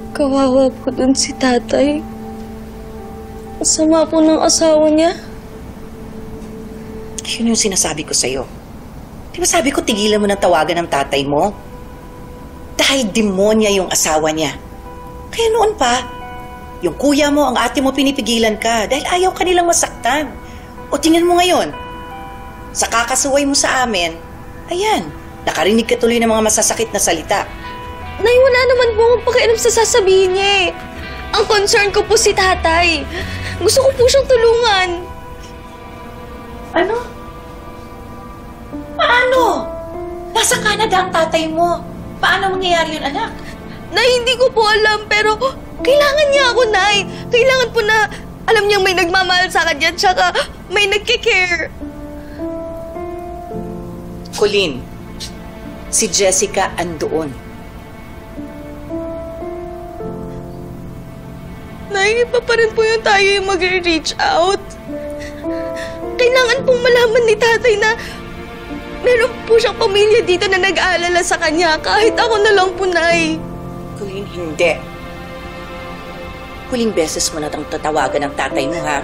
Kawawa po dun si tatay. Masama po ng asawa niya. Yun yung sinasabi ko sa'yo. Di ba sabi ko tigilan mo ng tawagan ng tatay mo? Dahil demonya yung asawa niya. Kaya noon pa, yung kuya mo, ang ate mo pinipigilan ka dahil ayaw ka nilang masaktan. O tingnan mo ngayon, sa kakasuway mo sa amin, ayan, nakarinig ka tuloy ng mga masasakit na salita. Nay, wala naman po akong pakialam sa sasabihin niya eh. Ang concern ko po si tatay. Gusto ko po siyang tulungan. Ano? Paano? Nasa Canada ang tatay mo. Paano mangyayari yun, anak? Nay, hindi ko po alam, pero kailangan niya ako, Nay. Kailangan po na alam niyang may nagmamahal sa kanya, tsaka may nagkikare. Colleen, si Jessica andoon. Nay, iba pa rin po yung tayo yung mag-reach out. Kailangan pong malaman ni tatay na meron po siyang pamilya dito na nag-aalala sa kanya. Kahit ako na lang po, Nay. Colleen, hindi. Huling beses mo na itong tatawagan ng tatay mo, ha?